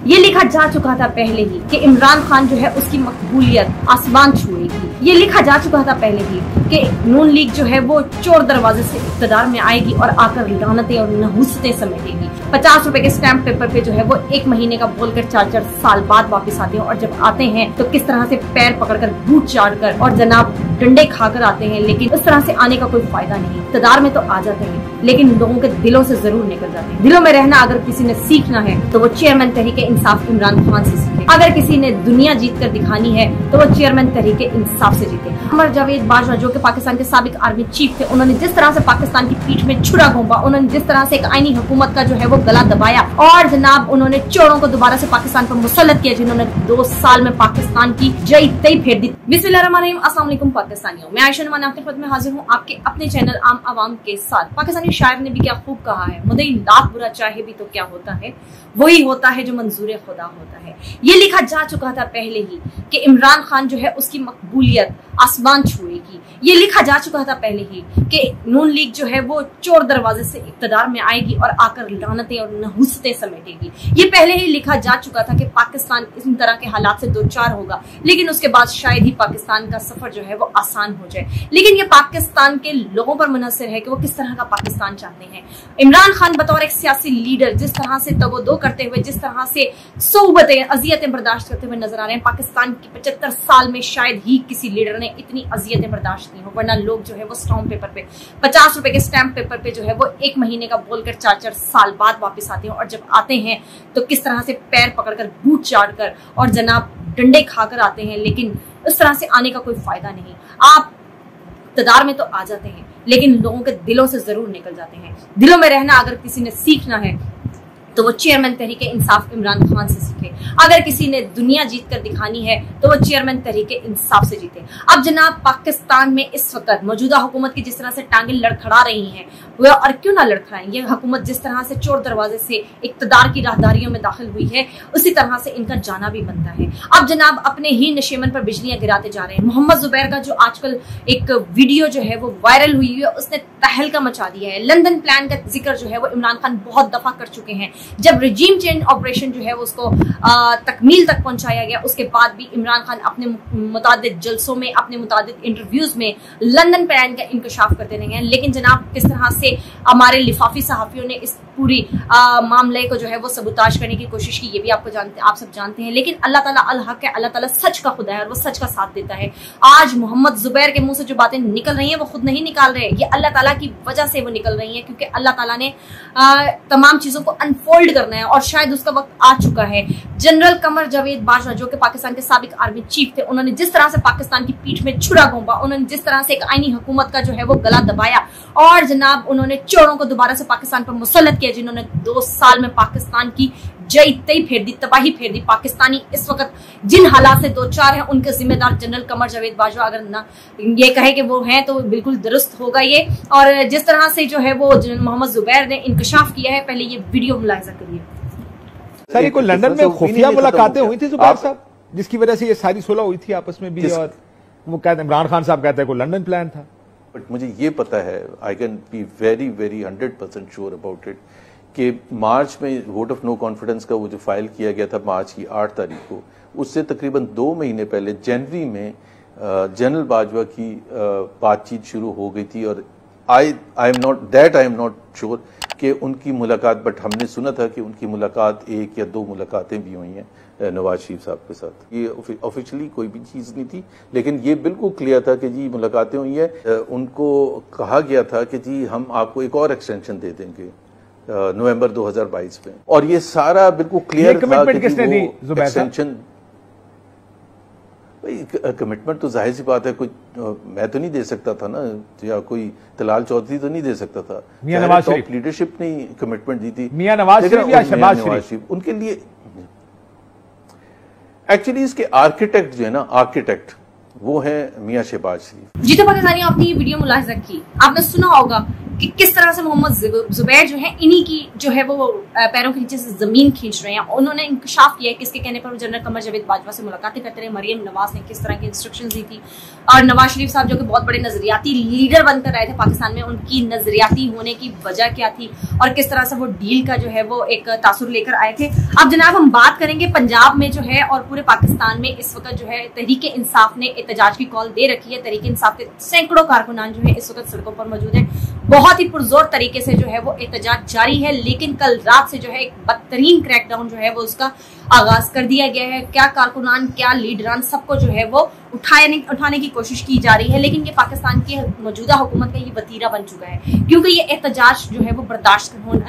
ये लिखा जा चुका था पहले ही कि इमरान खान जो है उसकी मकबूलियत आसमान छुएगी। ये लिखा जा चुका था पहले ही कि नून लीग जो है वो चोर दरवाजे से इक़्तिदार में आएगी और आकर लानतें और नहुसतें समेटेगी। 50 रुपए के स्टैंप पेपर पे जो है वो 1 महीने का बोलकर 4-4 साल बाद वापस आते हैं, और जब आते हैं तो किस तरह से पैर पकड़कर बूट चाटकर और जनाब डंडे खाकर आते हैं, लेकिन उस तरह से आने का कोई फायदा नहीं। इक़्तिदार में तो आ जाते हैं लेकिन लोगों के दिलों से जरूर निकल जाते हैं। दिलों में रहना अगर किसी ने सीखना है तो वो चेयरमैन तहरीके इंसाफ इमरान खान से सीखे। अगर किसी ने दुनिया जीत कर दिखानी है तो वो चेयरमैन तहरीके इंसाफ से जीते। अमर जावेद बाजवा जो कि पाकिस्तान के साबिक आर्मी चीफ थे, उन्होंने जिस तरह से पाकिस्तान की पीठ में छुरा घोंपा, उन्होंने जिस तरह से एक आईनी हुकूमत का जो है वो गला दबाया और जनाब उन्होंने चोरों को दोबारा से पाकिस्तान पर मुसल्लत किया, जिन्होंने 2 साल में पाकिस्तान की जई तई फेर दी। बिस्मिल्लाहिर्रहमानिर्रहीम, अस्सलाम वालेकुम पाकिस्तानियों, मैं आयशा नुमान आपकी खिदमत में हाजिर हूँ आपके अपने चैनल आम आवाम के साथ। पाकिस्तानी शायर ने भी क्या खूब कहा है, मुदई लाख बुरा चाहे भी तो क्या होता है, वही होता है जो मंजूर खुदा होता है। ये लिखा जा चुका था पहले ही कि इमरान खान जो है उसकी मकबूलियत आसमान छुएगी। ये लिखा जा चुका था पहले ही कि नून लीग जो है वो चोर दरवाजे से इक़्तिदार में आएगी और आकर लानतें और नहुसतें समेटेगी। ये पहले ही लिखा जा चुका था कि पाकिस्तान इस तरह के हालात से दो चार होगा, लेकिन उसके बाद शायद ही पाकिस्तान का सफर जो है वो आसान हो जाए। लेकिन ये पाकिस्तान के लोगों पर मुनहसर है कि वो किस तरह का पाकिस्तान चाहते हैं। इमरान खान बतौर एक सियासी लीडर जिस तरह से तवज्जो करते हुए, जिस तरह से सोबतें अजियतें बर्दाश्त करते हुए नजर आ रहे हैं, पाकिस्तान की 75 साल में शायद ही किसी लीडर ने इतनी अजियतें बर्दाश्त की हो। वरना लोग जो है वो स्टैंप पेपर पे 50 रुपए के स्टैंप पेपर पे जो है वो 1 महीने का बोलकर 4-4 साल बाद वापस आते हैं, और जब आते हैं तो किस तरह से पैर पकड़कर बूट चाटकर और जनाब डंडे खाकर आते हैं, लेकिन उस तरह से आने का कोई फायदा नहीं। आप इक़्तिदार में तो आ जाते हैं लेकिन लोगों के दिलों से जरूर निकल जाते हैं। दिलों में रहना अगर किसी ने सीखना है तो वो चेयरमैन तहरीके इंसाफ इमरान खान से सीखे। अगर किसी ने दुनिया जीत कर दिखानी है तो वो चेयरमैन तहरीके इंसाफ से जीते। अब जनाब पाकिस्तान में इस वक्त मौजूदा हुकूमत की जिस तरह से टांगे लड़खड़ा रही हैं, वो और क्यों ना लड़खड़ाएं। ये हुकूमत जिस तरह से चोर दरवाजे से इक़्तिदार की राहदारियों में दाखिल हुई है, उसी तरह से इनका जाना भी बनता है। अब जनाब अपने ही नशेमन पर बिजलियां गिराते जा रहे हैं। मोहम्मद जुबैर का जो आजकल एक वीडियो जो है वो वायरल हुई है, उसने तहलका मचा दिया है। लंदन प्लान का जिक्र जो है वो इमरान खान बहुत दफा कर चुके हैं। जब रिजीम चेंज ऑपरेशन जो है वो उसको तकमील तक पहुंचाया गया, उसके बाद भी इमरान खान अपने मुतादिद जलसों में, अपने मुतादिद इंटरव्यूज में लंदन प्लान का इंकशाफ करते रहे हैं। लेकिन जनाब किस तरह से हमारे लिफाफी सहाफियों ने इस पूरी मामले को जो है वो सबूताज करने की कोशिश की, ये भी आप सब जानते हैं। लेकिन अल्लाह ताला अल हक है, अल्लाह ताला सच का खुदा है और वो सच का साथ देता है। आज मोहम्मद जुबैर के मुंह से जो बातें निकल रही हैं वो खुद नहीं निकाल रहे, ये अल्लाह ताला की वजह से वो निकल रही हैं, क्योंकि अल्लाह ताला ने तमाम चीजों को अनफोल्ड करना है और शायद उसका वक्त आ चुका है। जनरल कमर जावेद बाजवा जो कि पाकिस्तान के साबिक आर्मी चीफ थे, उन्होंने जिस तरह से पाकिस्तान की पीठ में छुरा घोंपा, उन्होंने जिस तरह से एक आईनी हुकूमत का जो है वो गला दबाया और जनाब उन्होंने चोरों को दोबारा से पाकिस्तान पर मुसल्लत किया, जिन्होंने 2 साल में पाकिस्तान की जई तई फेर दी, तबाही फेर दी। पाकिस्तानी इस वक्त जिन हालात से दो चार हैं, उनके जिम्मेदार जनरल कमर जावेद बाजवा अगर ना ये कहे कि वो हैं तो बिल्कुल दुरुस्त होगा ये। और जिस तरह से जो है वो मोहम्मद जुबैर ने इंकशाफ किया है, पहले ये वीडियो मुलाहिजा करिए। सर ये कोई लंदन में खुफिया मुलाकातें हुई थी जुबैर साहब, जिसकी वजह से ये सारी सुलह हुई थी आपस में भी, और वो कहते इमरान खान साहब कहते हैं कोई लंदन प्लान था। बट मुझे ये पता है, I can be very very 100% sure about it, कि मार्च में वोट ऑफ नो कॉन्फिडेंस का वो जो फाइल किया गया था मार्च की 8 तारीख को, उससे तकरीबन 2 महीने पहले जनवरी में जनरल बाजवा की बातचीत शुरू हो गई थी। और आई एम नॉट श्योर कि उनकी मुलाकात, बट हमने सुना था कि उनकी मुलाकात 1 या 2 मुलाकातें भी हुई हैं नवाज शरीफ साहब के साथ। ये ऑफिशियली कोई भी चीज नहीं थी, लेकिन ये बिल्कुल क्लियर था कि जी मुलाकातें हुई हैं। उनको कहा गया था कि जी हम आपको एक और एक्सटेंशन दे देंगे नवंबर 2022 में, और ये सारा बिल्कुल क्लियर था कि एक्सटेंशन। कमिटमेंट तो जाहिर सी बात है, कोई मैं तो नहीं दे सकता था ना, या कोई तलाल चौधरी तो नहीं दे सकता था। मियां नवाज शरीफ, टॉप लीडरशिप ने कमिटमेंट दी थी। मियां नवाज शरीफ या शहबाज शरीफ, उनके लिए एक्चुअली इसके आर्किटेक्ट जो है ना, आर्किटेक्ट वो है मियां शहबाज शरीफ। जी तो पाकिस्तानी, आपने ये वीडियो मुलाहिजा की, आपने सुना होगा कि किस तरह से मोहम्मद जुबैर जो है इन्हीं की जो है वो पैरों के नीचे से जमीन खींच रहे हैं। उन्होंने इंकशाफ किया है किसके कहने पर जनरल कमर जावेद बाजवा से मुलाकातें करते रहे, मरियम नवाज ने किस तरह की इंस्ट्रक्शंस दी थी, और नवाज शरीफ साहब जो कि बहुत बड़े नजरियाती लीडर बनकर आए थे पाकिस्तान में, उनकी नजरियाती होने की वजह क्या थी और किस तरह से वो डील का जो है वो एक तासुर लेकर आए थे। अब जनाब हम बात करेंगे पंजाब में जो है और पूरे पाकिस्तान में इस वक्त जो है तहरीक इंसाफ ने एहतजाज की कॉल दे रखी है। तहरीक इंसाफ के सैकड़ों कारकुनान जो है इस वक्त सड़कों पर मौजूद है। बहुत ही पुरजोर तरीके से जो है वो एहतजाज जारी है, लेकिन कल रात से जो है एक बदतरीन क्रैकडाउन जो है वो उसका आगाज कर दिया गया है। क्या कारकुनान क्या लीडरान सबको जो है वो उठाने की कोशिश की जा रही है, लेकिन ये पाकिस्तान की मौजूदा हुकूमत का ये वतीरा बन चुका है, क्योंकि ये एहतजाज जो है वो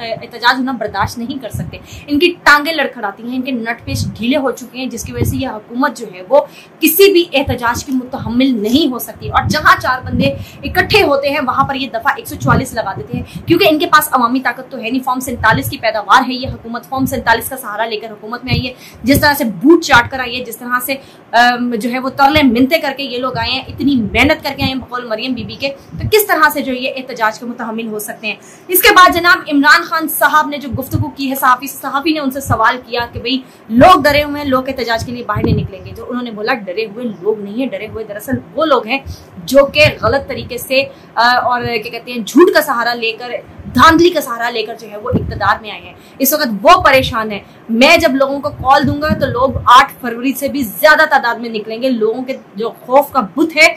एहतजाज होना बर्दाश्त नहीं कर सकते। इनकी टांगे लड़खड़ाती हैं, इनके नट पेच ढीले हो चुके हैं, जिसकी वजह से ये हुकूमत जो है वो किसी भी एहतजाज की मुतहम्मिल नहीं हो सकती। और जहां चार बंदे इकट्ठे होते हैं वहां पर ये दफा 144 लगा देते हैं, क्योंकि इनके पास अवामी ताकत तो है नहीं। फॉर्म 47 की पैदावार है ये हुकूमत, फॉर्म 47 का सहारा लेकर हुकूमत में आई है। जिस तरह से बूट चाट कर आई है, जिस तरह से जो है वो तरले मिनते करके ये लोग आए हैं, इतनी मेहनत करके आए हैं बकौल मरियम बीबी के, तो किस तरह से जो ये एहतजाज के मुतहम्मिल हो सकते हैं। इसके बाद जनाब इमरान खान साहब ने जो गुफ्तगू की है, सहाफी ने उनसे सवाल किया कि भाई लोग डरे हुए हैं, लोग एहतजाज के लिए बाहर नहीं निकलेंगे। जो उन्होंने बोला डरे हुए लोग नहीं है, डरे हुए दरअसल वो लोग हैं जो कि गलत तरीके से और क्या कहते हैं झूठ का सहारा लेकर, धांधली का सहारा लेकर जो है वो इक्तदार में आए हैं। इस वक्त वो परेशान है। मैं जब लोगों को कॉल दूंगा तो लोग 8 फरवरी से भी ज्यादा तादाद में निकलेंगे। लोगों के जो खौफ का बुत है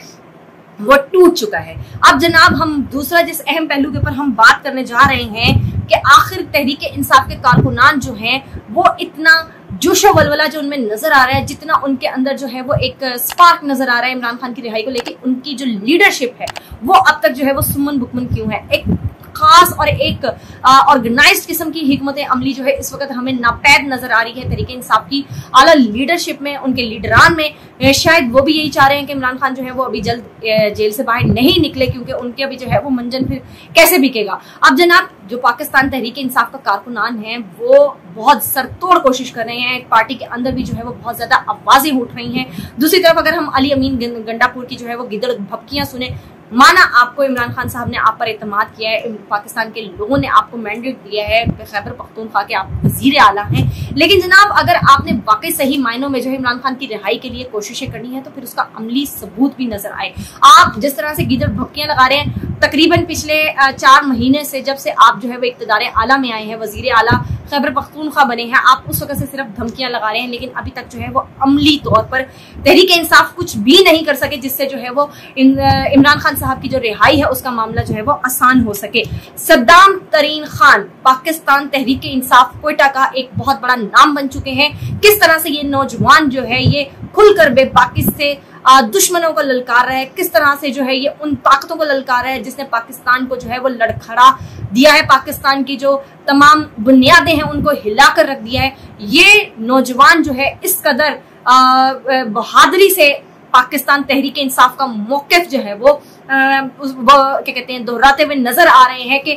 वो टूट चुका है। अब जनाब हम दूसरा जिस अहम पहलू के ऊपर हम बात करने जा रहे हैं कि आखिर तहरीक इंसाफ के कारकुनान जो हैं वो इतना जोशो वलवला जो उनमें नजर आ रहा है, जितना उनके अंदर जो है वो एक स्पार्क नजर आ रहा है इमरान खान की रिहाई को लेकर, उनकी जो लीडरशिप है वो अब तक जो है वो सुमन बुकमन क्यों है। एक खास और एक ऑर्गेनाइज्ड किस्म की हिकमत अमली जो है इस वक्त हमें नापैद नजर आ रही है तहरीक इंसाफ की आला लीडरशिप में, उनके लीडरान में। शायद वो भी यही चाह रहे हैं कि इमरान खान जो है वो अभी जल्द जेल से बाहर नहीं निकले, क्योंकि उनके अभी जो है वो मंजन फिर कैसे बिकेगा। अब जनाब जो पाकिस्तान तहरीक इंसाफ का कारकुनान है वो बहुत सरतोड़ कोशिश कर रहे हैं, पार्टी के अंदर भी जो है वो बहुत ज्यादा आवाजें उठ रही हैं। दूसरी तरफ अगर हम अली अमीन गंडापुर की जो है वो गिदड़ भपकियां सुने, माना आपको इमरान खान साहब ने आप पर एतमाद किया है, पाकिस्तान के लोगों ने आपको मैंडेट दिया है, खैबर पख्तूनख्वा के आप वजीर आला हैं, लेकिन जनाब अगर आपने वाकई सही मायनों में जो है इमरान खान की रिहाई के लिए कोशिशें करनी है तो फिर उसका अमली सबूत भी नजर आए। आप जिस तरह से गिदड़ भपकियां लगा रहे हैं, तकरीबन पिछले 4 महीने से जब से आप जो है वो इक्तदार आला में आए हैं, वजीर आला खैबर पख्तूनख्वा बने हैं, आप उस वक्त से सिर्फ धमकियां लगा रहे हैं, लेकिन अभी तक जो है वो अमली तौर पर तहरीक इंसाफ कुछ भी नहीं कर सके जिससे जो है वो इमरान खान साहब की जो रिहाई है उसका मामला जो है वो आसान हो सके। सद्दाम तरीन खान पाकिस्तान तहरीक इंसाफ क्वेटा का एक बहुत बड़ा नाम बन चुके हैं। किस तरह से ये नौजवान जो है ये खुलकर बेबाकी से दुश्मनों को ललकार रहा है, किस तरह से जो है ये उन ताकतों को ललकार रहा है जिसने पाकिस्तान को जो है वो लड़खड़ा दिया है, पाकिस्तान की जो तमाम बुनियादें हैं उनको हिलाकर रख दिया है। ये नौजवान जो है इस कदर बहादुरी से पाकिस्तान तहरीक इंसाफ का मौकिफ जो है वो क्या कहते हैं दोहराते हुए नजर आ रहे हैं कि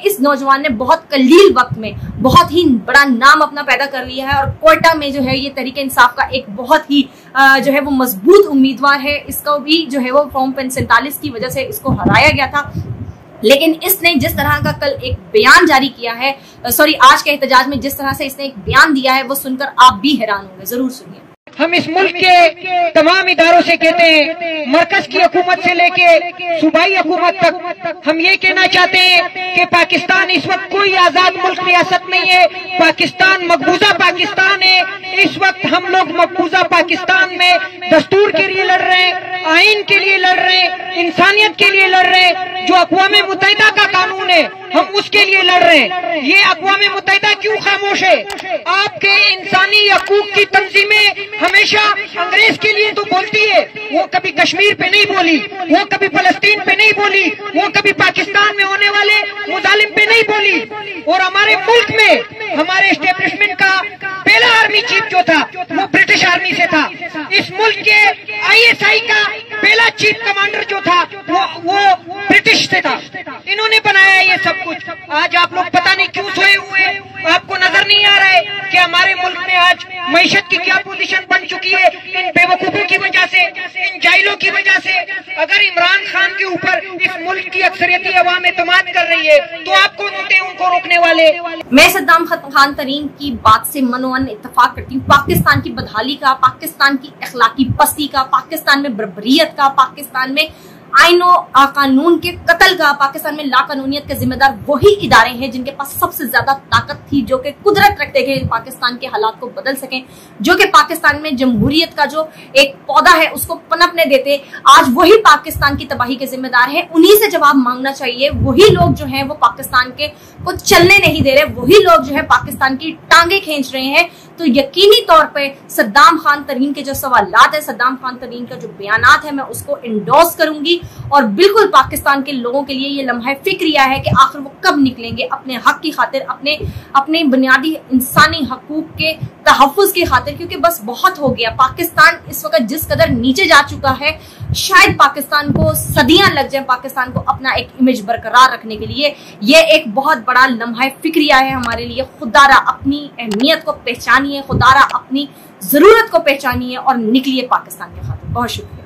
इस नौजवान ने बहुत कलील वक्त में बहुत ही बड़ा नाम अपना पैदा कर लिया है और कोयटा में जो है ये तहरीक इंसाफ का एक बहुत ही जो है वो मजबूत उम्मीदवार है। इसको भी जो है वो फॉर्म 47 की वजह से इसको हराया गया था, लेकिन इसने जिस तरह का कल एक बयान जारी किया है, आज के एहतजाज में जिस तरह से इसने एक बयान दिया है वो सुनकर आप भी हैरान होंगे। जरूर सुनिए। हम इस मुल्क के तमाम इदारों से कहते हैं, मरकज की हुकूमत से लेके सूबाई हुकूमत तक, हम ये कहना चाहते हैं कि पाकिस्तान इस वक्त कोई आजाद मुल्क रियासत नहीं है, पाकिस्तान मकबूजा पाकिस्तान है। इस वक्त हम लोग मकबूजा पाकिस्तान में दस्तूर के लिए लड़ रहे हैं, आइन के लिए लड़ रहे हैं, इंसानियत के लिए लड़ रहे हैं। जो अक़वाम मुत्तहिदा का कानून है हम उसके लिए लड़ रहे हैं। ये अक़वाम मुत्तहिदा क्यों खामोश है? आपके इंसानी हकूक की तंजीमें हमेशा अंग्रेज के लिए तो बोलती है, वो कभी कश्मीर पे नहीं बोली, वो कभी फलस्तीन पे नहीं बोली, वो कभी पाकिस्तान में होने वाले मुजालिम पे नहीं बोली। और हमारे मुल्क में हमारे एस्टेब्लिशमेंट का पहला आर्मी चीफ जो था वो ब्रिटिश आर्मी से था। इस मुल्क के ISI का पहला चीफ कमांडर जो था वो ब्रिटिश से था। इन्होंने बनाया ये सब कुछ। आज आप लोग पता नहीं क्यों सोए हुए, आपको नजर नहीं आ रहा है कि हमारे मुल्क में आज मईशत की क्या पोजीशन बन चुकी है इन बेवकूफों की वजह से, इन जाहिलों की वजह से। अगर इमरान खान के ऊपर इस मुल्क की अक्सरियती अवाम एतमाद कर रही है तो आप कौन होते हैं उनको रोकने वाले? मैं सद्दाम खान तरीन की बात से मनोअन इत्तेफाक करती हूँ। पाकिस्तान की बदहाली का, पाकिस्तान की अखलाकी पस्ती का, पाकिस्तान में बर्बरियत का, पाकिस्तान में आईनो कानून के कत्ल का, पाकिस्तान में लाकानूनियत के जिम्मेदार वही इदारे हैं जिनके पास सबसे ज्यादा ताकत थी, जो कि कुदरत रखते थे पाकिस्तान के हालात को बदल सकें, जो कि पाकिस्तान में जमहूरियत का जो एक पौधा है उसको पनपने देते। आज वही पाकिस्तान की तबाही के जिम्मेदार हैं, उन्हीं से जवाब मांगना चाहिए। वही लोग जो हैं वो पाकिस्तान के को चलने नहीं दे रहे, वही लोग जो है पाकिस्तान की टांगे खींच रहे हैं। तो यकीनी तौर पे सद्दाम खान तरीन के जो सवालात है, सद्दाम खान तरीन का जो बयानात है, मैं उसको इंडोर्स करूंगी। और बिल्कुल पाकिस्तान के लोगों के लिए ये लम्हा फिक्रिया है कि आखिर वो कब निकलेंगे अपने हक की खातिर, अपने बुनियादी इंसानी हकूक के तहफ़्फ़ुज़ की खातिर, क्योंकि बस बहुत हो गया। पाकिस्तान इस वक्त जिस कदर नीचे जा चुका है, शायद पाकिस्तान को सदियां लग जाए पाकिस्तान को अपना एक इमेज बरकरार रखने के लिए। ये एक बहुत बड़ा लम्हा फिक्रिया है हमारे लिए। खुदारा अपनी अहमियत को पहचानिए, खुदारा अपनी जरूरत को पहचानिए और निकलिए पाकिस्तान के खातिर। बहुत शुक्रिया।